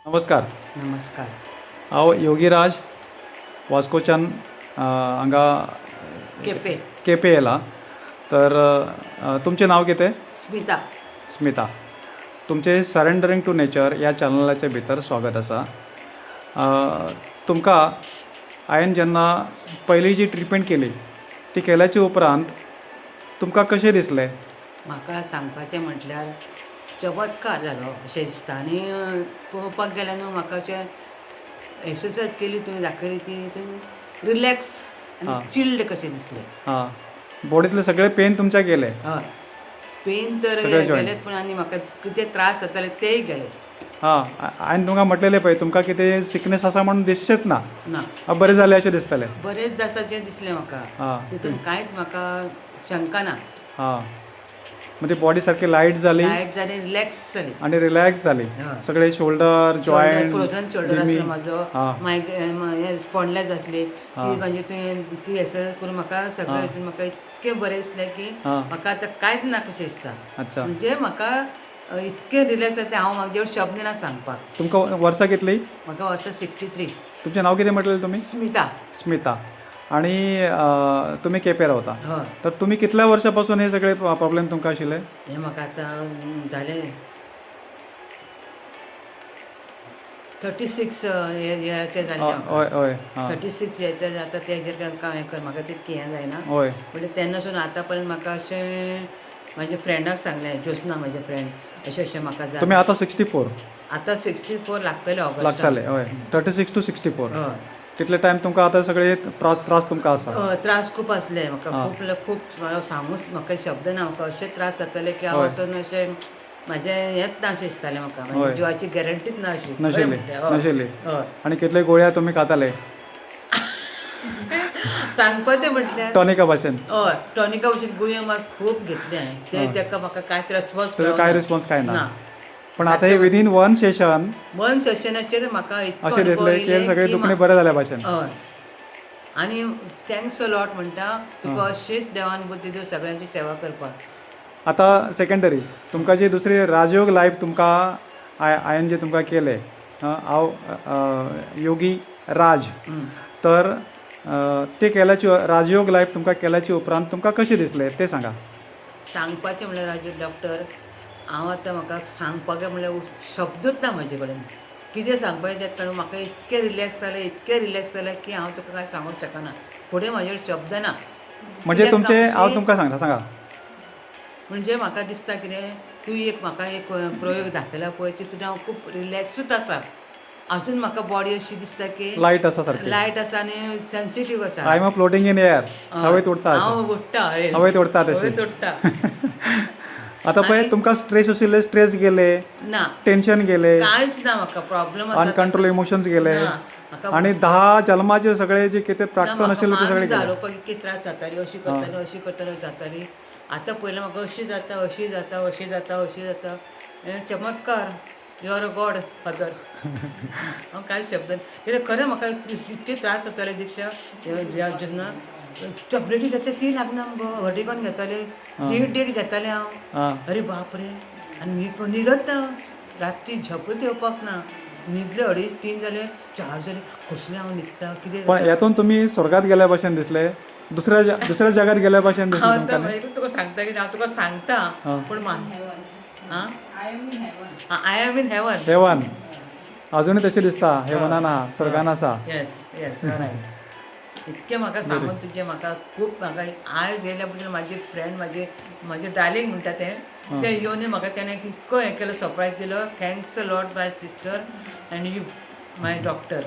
नमस्कार. नमस्कार. हांव योगीराज वास्कोच्यान हांगा केपे. केपें येयला. तर तुमचें नांव कितें? स्मिता. स्मिता. तुमचें सरेंडरिंग टू नेचर ह्या चॅनलाचे भितर स्वागत आसा. तुमकां हांवें जेन्ना पयली जी ट्रिटमेंट केली ती केल्याच्या उपरांत तुमकां कशें दिसलें? म्हाका सांगपाचें म्हटल्यार चमत्कार जालो अशें दिसता. आनी पळोवपाक गेल्यार न्हू म्हाका अशें एक्सरसायज केली तुवें दाखयली ती रिलॅक्स आनी हां. चिल्ड कशें दिसलें. हां, बॉडींतले सगळे पेन तुमच्या गेले. हय, पेन तर सगळे joint. गेलेत पूण आनी म्हाका कितें त्रास जाताले तेय गेले. हां, हांवें तुमकां म्हटलेलें पळय तुमकां कितें सिकनेस आसा म्हणून दिसचेंच ना. ना, बरें जालें अशें दिसतालें. बरेंच जाताचें दिसलें म्हाका. हां. तितून कांयच म्हाका शंका ना. हां, म्हणजे बॉडी सारकी लायट जाली लायट जाली, रिलॅक्स जाली. आणि रिलॅक्स जाली. हय. सगळे शोल्डर जॉयंट फ्रोझन शोल्डर आसलो म्हाजो, स्पॉन्डलायज आसली ती म्हणजे ती एक्सरसायज करून म्हाका सगळें हितून म्हाका इतकें बरें दिसलें की म्हाका आतां कांयच ना कशें दिसता. अच्छा. म्हणजे म्हाका इतकें रिलॅक्स जाता हांव म्हाजे शब्द ना सांगपाक. तुमकां वर्सां कितली? म्हाका वर्सां 63. तुमचें नांव कितें म्हटलेलें तुमी? स्मिता. स्मिता. आणि तुमी केपें रावता. हय. तर तुमी कितल्या वर्सां पासून हे सगळे प्रॉब्लेम तुमकां आशिल्ले? हें म्हाका आतां जालें 36 हेचे जालें म्हाका. हय हय. हां. 36 हेचेर जाता तेजेर हें कर म्हाका तितकें हें जायना. हय. म्हणजे तेन्नासून आतां पर्यंत म्हाका अशें म्हाज्या फ्रेंडाक सांगलें, ज्योत्स्ना म्हाजे फ्रेंड अशें म्हाका तुमी जालें. आतां 64 आतां 64 लागतले ऑगस्टाक. लागताले. हय, 36 to 64. हय. तितले टायम तुमकां आतां सगळे त्रास तुमकां आसा. त्रास खूब आसले म्हाका. आं. खूब सांगूच म्हाका शब्द ना. म्हाका अशे त्रास जाताले की हांव हय. वचून अशें म्हाजें हेंच ना अशें दिसतालें म्हाका. हय. म्हणजे जिवाची गॅरंटीच ना अशी. खरें नाशिल्ली म्हणटलें. हय. नाशिल्ली. हय. आनी कितले गोळ्या तुमी खाताले सांगपाचें म्हटल्यार टॉनिका भाशेन? हय, टॉनिका भशेन गुळयो मात खूब घेतले हांवें. तेका म्हाका कांयच रेस्पॉन्स तेजो कांय रिस्पॉन्स कांय ना. ना. पण आतां हे विदीन वन सेशन वन सेशनाचेर म्हाका इतको अशें अनुभव दिसलें की येयले सगळे की दुखणे बरे जाल्या भाशेन. हय. आनी थँक्स अ लॉट म्हणटा तुका अशीच देवान बुद्धी दिवं सगळ्यांची सेवा करपाक. आतां सेकंडरी तुमकां जी दुसरी राजयोग लायफ तुमकां हांवें जे तुमकां केले, हांव योगी राज. तर ते केल्याची राजयोग लायफ तुमकां केल्याच्या उपरांत तुमकां कशें दिसलें तें सांगा. सांगपाचें म्हणल्यार राजू डॉक्टर हांव आतां म्हाका सांगपाक म्हणल्यार शब्दूच ना म्हाजे कडेन. कितें सांगपाचें तेत कारण म्हाका इतकें रिलॅक्स जालें की हांव तुका कांय सांगूंक शकना. फुडें म्हाजे कडेन शब्द ना. म्हणजे कित्याक तुमचे कांय हांव तुमकां सांगा. म्हणजे म्हाका दिसता कितें तूं म्हाका एक प्रयोग दाखयला पळय तितून हांव खूब रिलॅक्सूच आसा. अजून म्हाका बॉडी अशी दिसता की लायट आसा सारकी. लायट आसा आनी सेन्सिटीव आसा. I am floating in air. हवेत उडटा अशें. हांव उडटा हवेत उडटा तशें. हवेत उडटा. आतां पळय तुमकां स्ट्रेस आशिल्ले स्ट्रेस गेले, ना, टेन्शन गेले, कांयच ना म्हाका प्रॉब्लेम अनकंट्रोल इमोशन्स गेले ना, म्हाका आणि 10 जन्माचे सगळे जे कितें प्राक्तन आशिल्ले ते सगळे गेले. लोक इतकी त्रास जाताली अशी करताली जाताली. आतां पयलें म्हाका अशी जाता हें चमत्कार. You are a God father. हांव कांयच शब्द कित्याक खरें म्हाका इतके त्रास जाताले दिक्षा जेन्ना टॅबलेटी घेतले ती लागना मुगो. वर्टिगॉन घेताले 1.5 घेतालें हांव. अरे बाप रे. आनी न्हिदत ना. राती झोपूच येवपाक ना. न्हिदले 2:30-3 जाले, 4 जाले. कसलें हांव न्हिदता कितें पण हेतून तुमी स्वर्गात गेल्या भशेन दिसले, दुसऱ्या जगात गेल्या भशेन दिसले तुमकां न्ही? तुका सांगता की हांव तुका सांगता पूण I am in heaven. Heaven अजूनय तशें दिसता. हेवनान आहा, स्वर्गान आसा. Yes right. इतकें म्हाका सांगून तुजें म्हाका खूब म्हाका आयज येयल्या बद्दल म्हाजे फ्रेंड म्हाजे डार्लिंग म्हणटा ते येवन म्हाका तेणें इतको हें केलो सरप्रायज दिलो. Thanks a lot my sister and you my doctor.